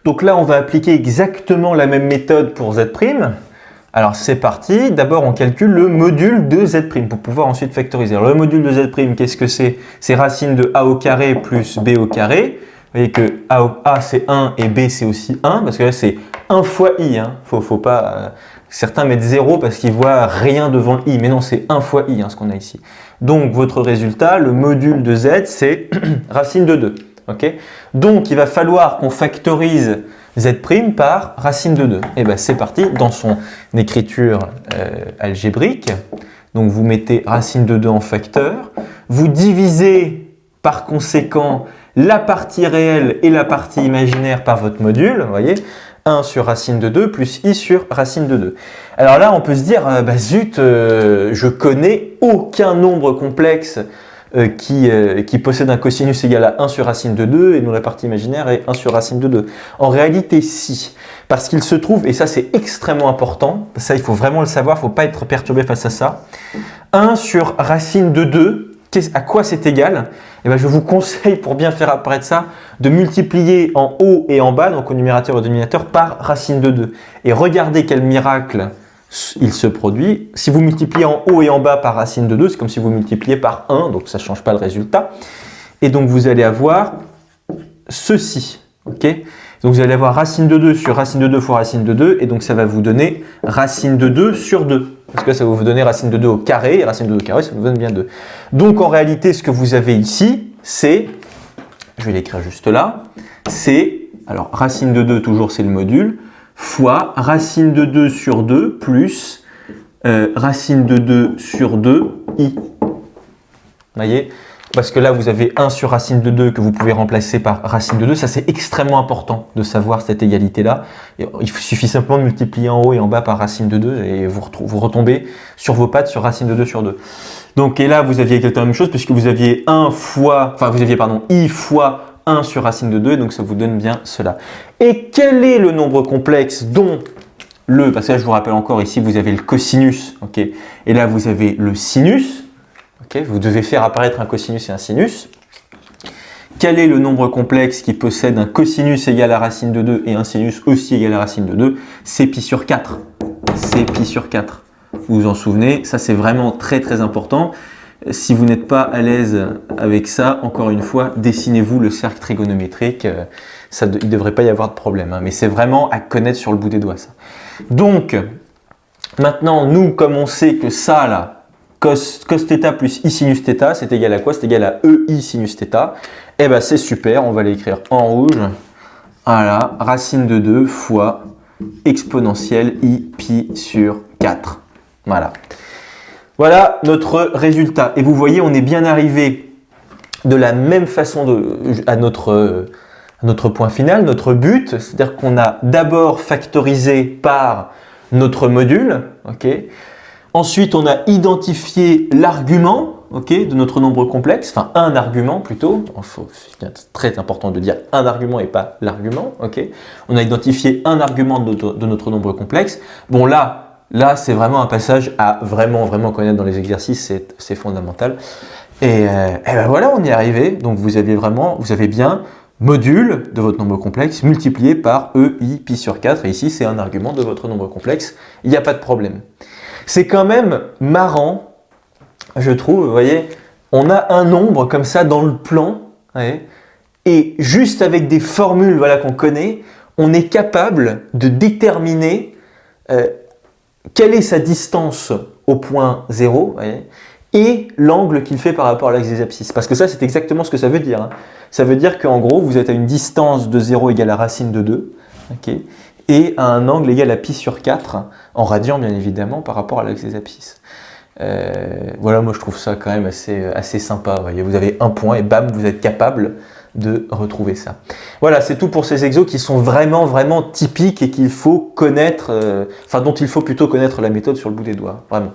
Donc là, on va appliquer exactement la même méthode pour z'. Alors c'est parti, d'abord on calcule le module de z' pour pouvoir ensuite factoriser. Alors le module de z', qu'est-ce que c'est? C'est racine de a au carré plus b au carré. Vous voyez que a c'est 1 et b c'est aussi 1, parce que là c'est 1 fois i. Hein. Faut pas, certains mettent 0 parce qu'ils voient rien devant le i, mais non, c'est 1 fois i ce qu'on a ici. Donc votre résultat, le module de z, c'est racine de 2. Okay, donc il va falloir qu'on factorise z' par racine de 2. Et bien c'est parti, dans son écriture algébrique. Donc vous mettez racine de 2 en facteur. Vous divisez par conséquent la partie réelle et la partie imaginaire par votre module. Vous voyez, 1 sur racine de 2 plus i sur racine de 2. Alors là, on peut se dire, bah zut, je connais aucun nombre complexe qui possède un cosinus égal à 1 sur racine de 2 et dont la partie imaginaire est 1 sur racine de 2. En réalité, si. Parce qu'il se trouve, et ça c'est extrêmement important, ça il faut vraiment le savoir, il ne faut pas être perturbé face à ça, 1 sur racine de 2, à quoi c'est égal? Eh bien, je vous conseille, pour bien faire apparaître ça, de multiplier en haut et en bas, donc au numérateur et au dénominateur, par racine de 2. Et regardez quel miracle il se produit. Si vous multipliez en haut et en bas par racine de 2, c'est comme si vous multipliez par 1, donc ça ne change pas le résultat. Et donc vous allez avoir ceci. Okay, donc vous allez avoir racine de 2 sur racine de 2 fois racine de 2, et donc ça va vous donner racine de 2 sur 2. Parce que ça va vous donner racine de 2 au carré, et racine de 2 au carré, ça vous donne bien 2. Donc en réalité, ce que vous avez ici, c'est, je vais l'écrire juste là, c'est, alors racine de 2, toujours c'est le module, fois racine de 2 sur 2 plus racine de 2 sur 2 i. Vous voyez? Parce que là, vous avez 1 sur racine de 2 que vous pouvez remplacer par racine de 2. Ça, c'est extrêmement important de savoir cette égalité-là. Il suffit simplement de multiplier en haut et en bas par racine de 2 et vous retombez sur vos pattes sur racine de 2 sur 2. Donc, et là, vous aviez exactement la même chose puisque vous aviez i fois 1 sur racine de 2, et donc ça vous donne bien cela. Et quel est le nombre complexe dont parce que là, je vous rappelle encore, ici, vous avez le cosinus, ok, et là, vous avez le sinus. Okay, vous devez faire apparaître un cosinus et un sinus. Quel est le nombre complexe qui possède un cosinus égal à racine de 2 et un sinus aussi égal à racine de 2? C'est pi sur 4. C'est pi sur 4. Vous vous en souvenez, ça c'est vraiment très très important. Si vous n'êtes pas à l'aise avec ça, encore une fois, dessinez-vous le cercle trigonométrique. Il ne devrait pas y avoir de problème, hein, mais c'est vraiment à connaître sur le bout des doigts ça. Donc, maintenant, nous, comme on sait que ça là, cos θ plus i sinus θ, c'est égal à quoi? C'est égal à ei sinus θ. Eh bien, c'est super, on va l'écrire en rouge. Voilà, racine de 2 fois exponentielle i pi sur 4. Voilà. Voilà notre résultat. Et vous voyez, on est bien arrivé de la même façon à notre point final, notre but. C'est-à-dire qu'on a d'abord factorisé par notre module, ok. Ensuite, on a identifié l'argument, okay, de notre nombre complexe, enfin un argument plutôt. C'est très important de dire un argument et pas l'argument. Okay. On a identifié un argument de notre nombre complexe. Bon là c'est vraiment un passage à vraiment connaître dans les exercices, c'est fondamental. Et ben voilà, on y est arrivé. Donc vous avez bien module de votre nombre complexe multiplié par ei pi sur 4. Et ici, c'est un argument de votre nombre complexe. Il n'y a pas de problème. C'est quand même marrant, je trouve, vous voyez, on a un nombre comme ça dans le plan, ouais, et juste avec des formules voilà, qu'on connaît, on est capable de déterminer quelle est sa distance au point 0, voyez, et l'angle qu'il fait par rapport à l'axe des abscisses. Parce que ça, c'est exactement ce que ça veut dire. Hein. Ça veut dire qu'en gros, vous êtes à une distance de 0 égale à racine de 2, okay, et à un angle égal à pi sur 4, en radian bien évidemment, par rapport à l'axe des abscisses. Voilà, moi je trouve ça quand même assez sympa. Voyez. Vous avez un point et bam, vous êtes capable de retrouver ça. Voilà, c'est tout pour ces exos qui sont vraiment typiques et qu'il faut connaître, dont il faut plutôt connaître la méthode sur le bout des doigts, vraiment.